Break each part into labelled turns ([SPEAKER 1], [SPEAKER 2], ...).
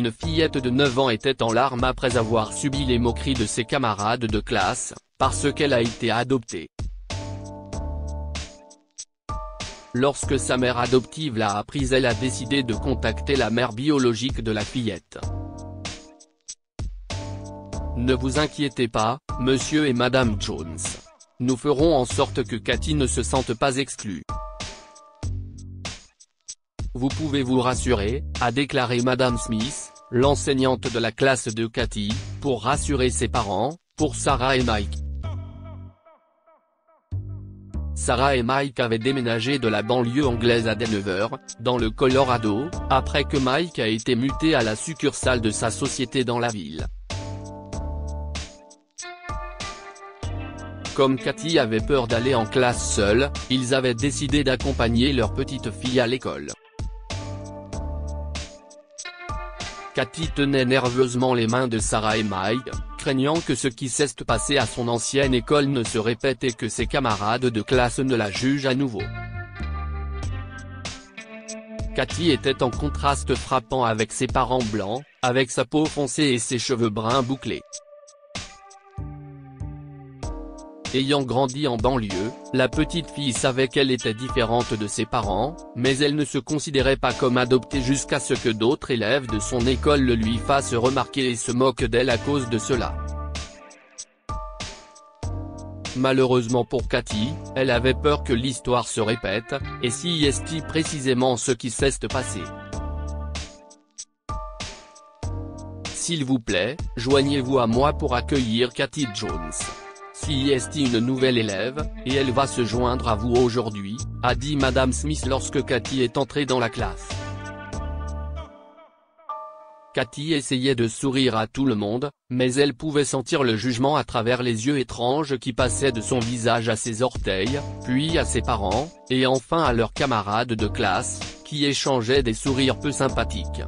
[SPEAKER 1] Une fillette de 9 ans était en larmes après avoir subi les moqueries de ses camarades de classe, parce qu'elle a été adoptée. Lorsque sa mère adoptive l'a apprise, elle a décidé de contacter la mère biologique de la fillette. Ne vous inquiétez pas, monsieur et madame Jones. Nous ferons en sorte que Cathy ne se sente pas exclue. Vous pouvez vous rassurer, a déclaré madame Smith, l'enseignante de la classe de Cathy, pour rassurer ses parents, pour Sarah et Mike. Sarah et Mike avaient déménagé de la banlieue anglaise à Denver, dans le Colorado, après que Mike a été muté à la succursale de sa société dans la ville. Comme Cathy avait peur d'aller en classe seule, ils avaient décidé d'accompagner leur petite fille à l'école. Cathy tenait nerveusement les mains de Sarah et Mike, craignant que ce qui s'est passé à son ancienne école ne se répète et que ses camarades de classe ne la jugent à nouveau. Cathy était en contraste frappant avec ses parents blancs, avec sa peau foncée et ses cheveux bruns bouclés. Ayant grandi en banlieue, la petite fille savait qu'elle était différente de ses parents, mais elle ne se considérait pas comme adoptée jusqu'à ce que d'autres élèves de son école le lui fassent remarquer et se moquent d'elle à cause de cela. Malheureusement pour Cathy, elle avait peur que l'histoire se répète, et si est précisément ce qui s'est passé. S'il vous plaît, joignez-vous à moi pour accueillir Cathy Jones. Si est une nouvelle élève, et elle va se joindre à vous aujourd'hui, a dit madame Smith lorsque Cathy est entrée dans la classe. Cathy essayait de sourire à tout le monde, mais elle pouvait sentir le jugement à travers les yeux étranges qui passaient de son visage à ses orteils, puis à ses parents, et enfin à leurs camarades de classe, qui échangeaient des sourires peu sympathiques.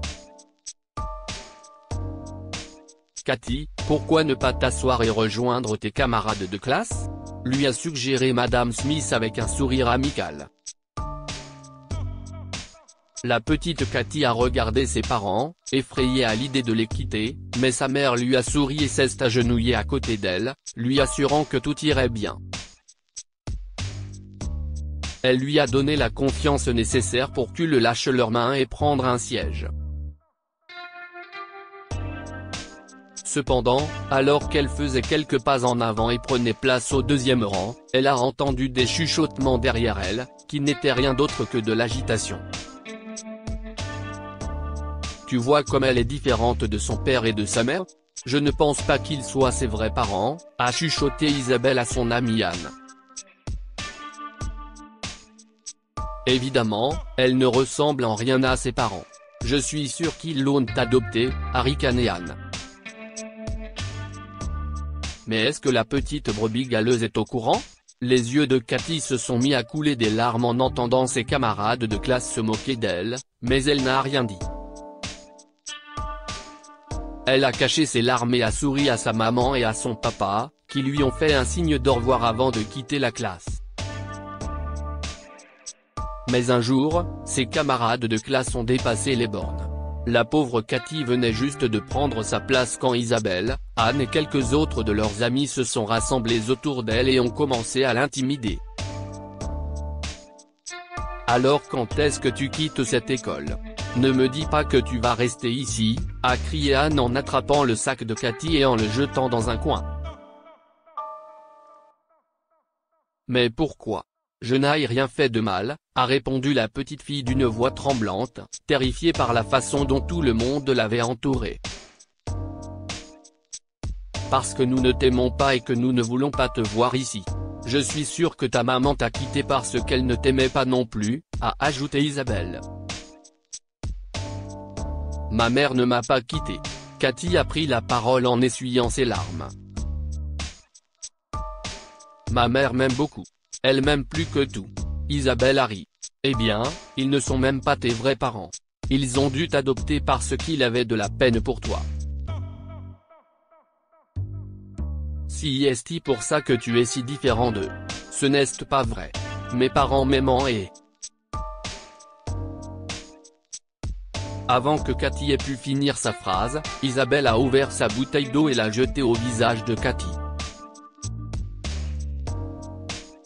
[SPEAKER 1] Cathy, pourquoi ne pas t'asseoir et rejoindre tes camarades de classe ? Lui a suggéré madame Smith avec un sourire amical. La petite Cathy a regardé ses parents, effrayée à l'idée de les quitter, mais sa mère lui a souri et s'est agenouillée à côté d'elle, lui assurant que tout irait bien. Elle lui a donné la confiance nécessaire pour qu'il lâche leurs mains et prendre un siège. Cependant, alors qu'elle faisait quelques pas en avant et prenait place au deuxième rang, elle a entendu des chuchotements derrière elle, qui n'étaient rien d'autre que de l'agitation. Tu vois comme elle est différente de son père et de sa mère ? Je ne pense pas qu'ils soient ses vrais parents, a chuchoté Isabelle à son amie Anne. Évidemment, elle ne ressemble en rien à ses parents. Je suis sûr qu'ils l'ont adoptée, a ricané Anne. Mais est-ce que la petite brebis galeuse est au courant ? Les yeux de Cathy se sont mis à couler des larmes en entendant ses camarades de classe se moquer d'elle, mais elle n'a rien dit. Elle a caché ses larmes et a souri à sa maman et à son papa, qui lui ont fait un signe d'au revoir avant de quitter la classe. Mais un jour, ses camarades de classe ont dépassé les bornes. La pauvre Cathy venait juste de prendre sa place quand Isabelle, Anne et quelques autres de leurs amis se sont rassemblés autour d'elle et ont commencé à l'intimider. Alors quand est-ce que tu quittes cette école ? Ne me dis pas que tu vas rester ici, a crié Anne en attrapant le sac de Cathy et en le jetant dans un coin. Mais pourquoi ? Je n'ai rien fait de mal, a répondu la petite fille d'une voix tremblante, terrifiée par la façon dont tout le monde l'avait entourée. Parce que nous ne t'aimons pas et que nous ne voulons pas te voir ici. Je suis sûr que ta maman t'a quitté parce qu'elle ne t'aimait pas non plus, a ajouté Isabelle. Ma mère ne m'a pas quitté. Cathy a pris la parole en essuyant ses larmes. Ma mère m'aime beaucoup. Elle m'aime plus que tout. Isabelle a ri. Eh bien, ils ne sont même pas tes vrais parents. Ils ont dû t'adopter parce qu'ils avaient de la peine pour toi. Si est pour ça que tu es si différent d'eux. Ce n'est pas vrai. Mes parents m'aiment et... Avant que Cathy ait pu finir sa phrase, Isabelle a ouvert sa bouteille d'eau et l'a jetée au visage de Cathy.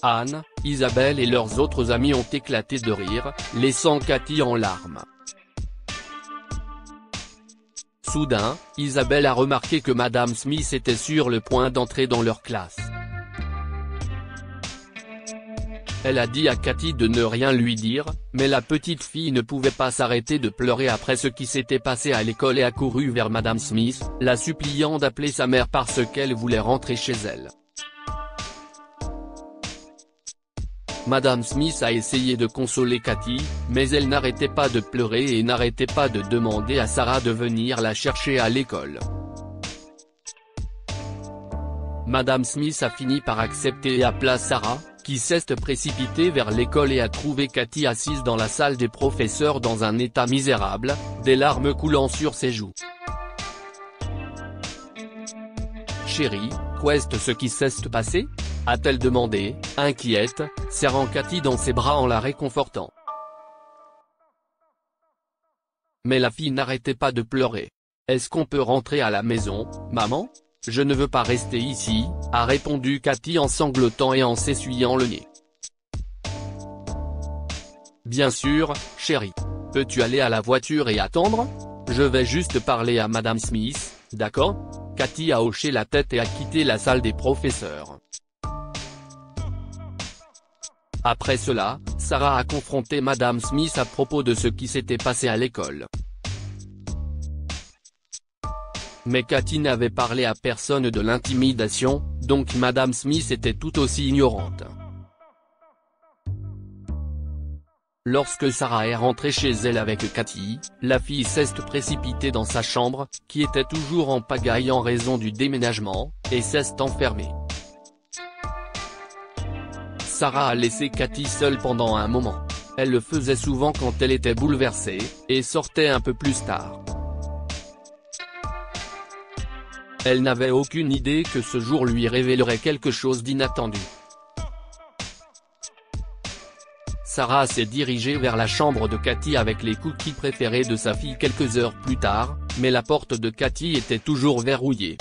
[SPEAKER 1] Anne, Isabelle et leurs autres amis ont éclaté de rire, laissant Cathy en larmes. Soudain, Isabelle a remarqué que Madame Smith était sur le point d'entrer dans leur classe. Elle a dit à Cathy de ne rien lui dire, mais la petite fille ne pouvait pas s'arrêter de pleurer après ce qui s'était passé à l'école et a couru vers Madame Smith, la suppliant d'appeler sa mère parce qu'elle voulait rentrer chez elle. Madame Smith a essayé de consoler Cathy, mais elle n'arrêtait pas de pleurer et n'arrêtait pas de demander à Sarah de venir la chercher à l'école. Madame Smith a fini par accepter et appela Sarah, qui s'est précipitée vers l'école et a trouvé Cathy assise dans la salle des professeurs dans un état misérable, des larmes coulant sur ses joues. « Chérie, qu'est-ce ce qui s'est passé ?» a-t-elle demandé, inquiète, serrant Cathy dans ses bras en la réconfortant. Mais la fille n'arrêtait pas de pleurer. « Est-ce qu'on peut rentrer à la maison, maman ? Je ne veux pas rester ici », a répondu Cathy en sanglotant et en s'essuyant le nez. « Bien sûr, chérie. Peux-tu aller à la voiture et attendre ? Je vais juste parler à Madame Smith, d'accord ?» Cathy a hoché la tête et a quitté la salle des professeurs. Après cela, Sarah a confronté Madame Smith à propos de ce qui s'était passé à l'école. Mais Cathy n'avait parlé à personne de l'intimidation, donc Madame Smith était tout aussi ignorante. Lorsque Sarah est rentrée chez elle avec Cathy, la fille s'est précipitée dans sa chambre, qui était toujours en pagaille en raison du déménagement, et s'est enfermée. Sarah a laissé Cathy seule pendant un moment. Elle le faisait souvent quand elle était bouleversée, et sortait un peu plus tard. Elle n'avait aucune idée que ce jour lui révélerait quelque chose d'inattendu. Sarah s'est dirigée vers la chambre de Cathy avec les cookies préférés de sa fille quelques heures plus tard, mais la porte de Cathy était toujours verrouillée.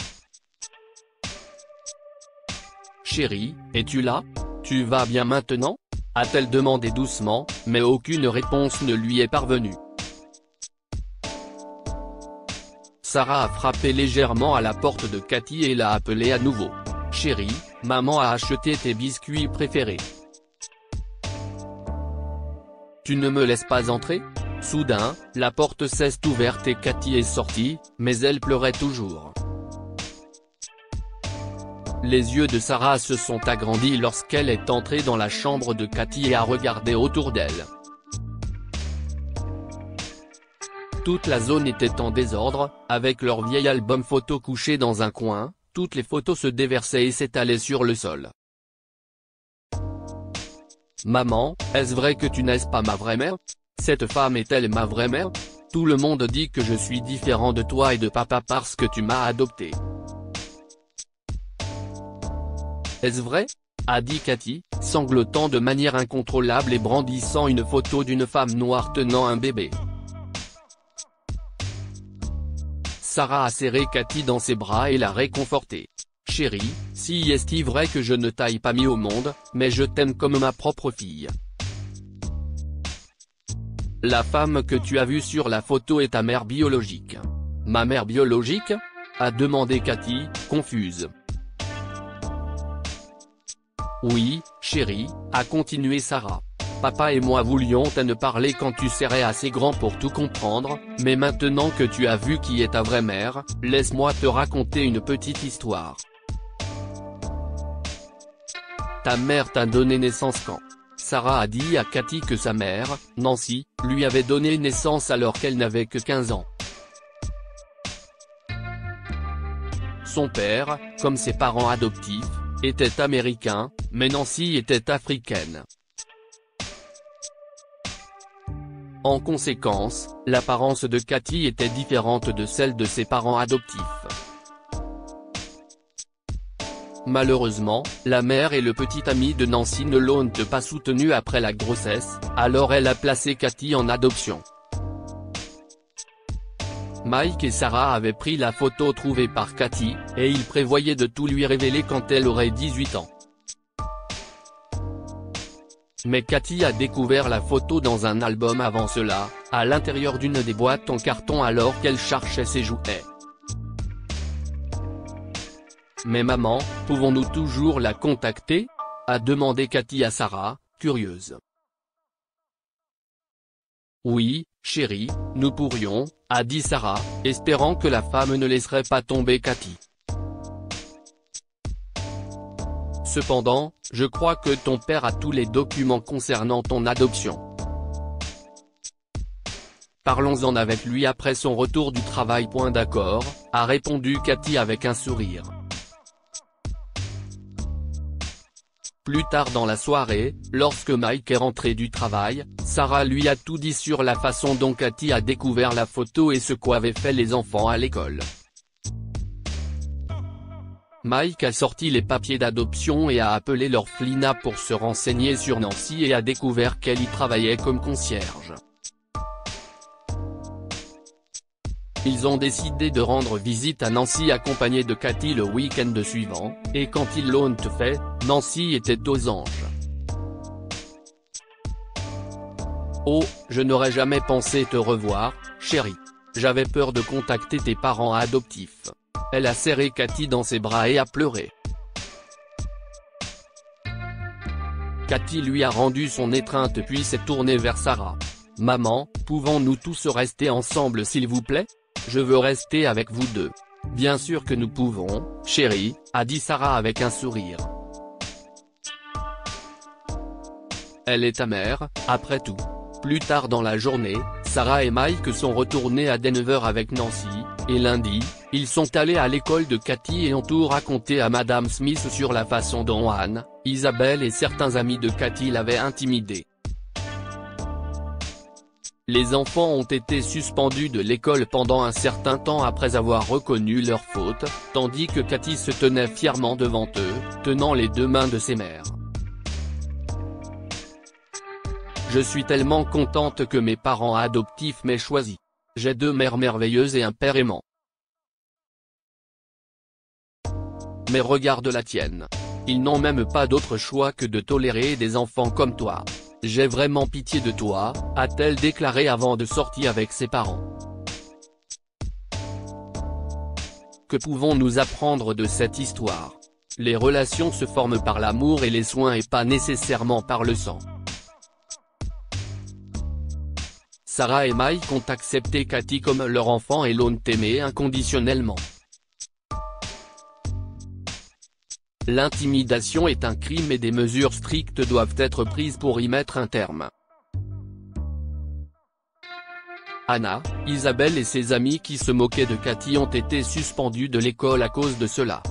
[SPEAKER 1] « Chérie, es-tu là ? Tu vas bien maintenant ?» a-t-elle demandé doucement, mais aucune réponse ne lui est parvenue. Sarah a frappé légèrement à la porte de Cathy et l'a appelée à nouveau. « Chérie, maman a acheté tes biscuits préférés. Tu ne me laisses pas entrer ?» Soudain, la porte s'est ouverte et Cathy est sortie, mais elle pleurait toujours. Les yeux de Sarah se sont agrandis lorsqu'elle est entrée dans la chambre de Cathy et a regardé autour d'elle. Toute la zone était en désordre, avec leur vieil album photo couché dans un coin, toutes les photos se déversaient et s'étalaient sur le sol. « Maman, est-ce vrai que tu n'es pas ma vraie mère ? Cette femme est-elle ma vraie mère ? Tout le monde dit que je suis différent de toi et de papa parce que tu m'as adopté. Est-ce vrai ? » a dit Cathy, sanglotant de manière incontrôlable et brandissant une photo d'une femme noire tenant un bébé. Sarah a serré Cathy dans ses bras et l'a réconfortée. « Chérie, si est-il vrai que je ne t'aille pas mis au monde, mais je t'aime comme ma propre fille. La femme que tu as vue sur la photo est ta mère biologique. »« Ma mère biologique ?» a demandé Cathy, confuse. « Oui, chérie, » a continué Sarah. « Papa et moi voulions te parler quand tu serais assez grand pour tout comprendre, mais maintenant que tu as vu qui est ta vraie mère, laisse-moi te raconter une petite histoire. Ta mère t'a donné naissance quand ? » Sarah a dit à Cathy que sa mère, Nancy, lui avait donné naissance alors qu'elle n'avait que 15 ans. Son père, comme ses parents adoptifs, était américain, mais Nancy était africaine. En conséquence, l'apparence de Cathy était différente de celle de ses parents adoptifs. Malheureusement, la mère et le petit ami de Nancy ne l'ont pas soutenue après la grossesse, alors elle a placé Cathy en adoption. Mike et Sarah avaient pris la photo trouvée par Cathy, et ils prévoyaient de tout lui révéler quand elle aurait 18 ans. Mais Cathy a découvert la photo dans un album avant cela, à l'intérieur d'une des boîtes en carton alors qu'elle cherchait ses jouets. Mais maman, pouvons-nous toujours la contacter ? A demandé Cathy à Sarah, curieuse. Oui, chérie, nous pourrions, a dit Sarah, espérant que la femme ne laisserait pas tomber Cathy. Cependant, je crois que ton père a tous les documents concernant ton adoption. Parlons-en avec lui après son retour du travail. D'accord, a répondu Cathy avec un sourire. Plus tard dans la soirée, lorsque Mike est rentré du travail, Sarah lui a tout dit sur la façon dont Cathy a découvert la photo et ce qu'avaient fait les enfants à l'école. Mike a sorti les papiers d'adoption et a appelé l'orphelinat pour se renseigner sur Nancy et a découvert qu'elle y travaillait comme concierge. Ils ont décidé de rendre visite à Nancy accompagnés de Cathy le week-end suivant, et quand ils l'ont fait, Nancy était aux anges. Oh, je n'aurais jamais pensé te revoir, chérie. J'avais peur de contacter tes parents adoptifs. Elle a serré Cathy dans ses bras et a pleuré. Cathy lui a rendu son étreinte puis s'est tournée vers Sarah. Maman, pouvons-nous tous rester ensemble s'il vous plaît ? Je veux rester avec vous deux. Bien sûr que nous pouvons, chérie, a dit Sarah avec un sourire. Elle est ta mère, après tout. Plus tard dans la journée, Sarah et Mike sont retournés à Denver avec Nancy, et lundi, ils sont allés à l'école de Cathy et ont tout raconté à Madame Smith sur la façon dont Anne, Isabelle et certains amis de Cathy l'avaient intimidée. Les enfants ont été suspendus de l'école pendant un certain temps après avoir reconnu leur faute, tandis que Cathy se tenait fièrement devant eux, tenant les deux mains de ses mères. Je suis tellement contente que mes parents adoptifs m'aient choisi. J'ai deux mères merveilleuses et un père aimant. Mais regarde la tienne. Ils n'ont même pas d'autre choix que de tolérer des enfants comme toi. J'ai vraiment pitié de toi, a-t-elle déclaré avant de sortir avec ses parents. Que pouvons-nous apprendre de cette histoire ? Les relations se forment par l'amour et les soins et pas nécessairement par le sang. Sarah et Mike ont accepté Cathy comme leur enfant et l'ont aimé inconditionnellement. L'intimidation est un crime et des mesures strictes doivent être prises pour y mettre un terme. Anna, Isabelle et ses amis qui se moquaient de Cathy ont été suspendus de l'école à cause de cela.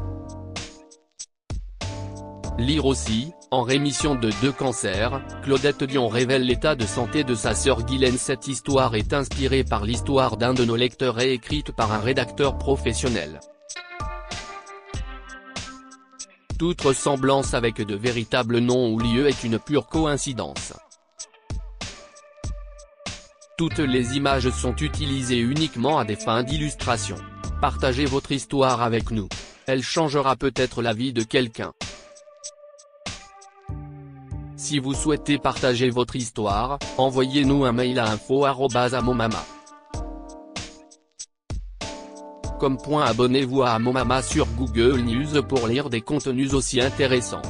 [SPEAKER 1] Lire aussi, en rémission de 2 cancers, Claudette Dion révèle l'état de santé de sa sœur Guylaine. Cette histoire est inspirée par l'histoire d'un de nos lecteurs et écrite par un rédacteur professionnel. Toute ressemblance avec de véritables noms ou lieux est une pure coïncidence. Toutes les images sont utilisées uniquement à des fins d'illustration. Partagez votre histoire avec nous. Elle changera peut-être la vie de quelqu'un. Si vous souhaitez partager votre histoire, envoyez-nous un mail à info@amomama. Abonnez-vous à Amomama sur Google News pour lire des contenus aussi intéressants.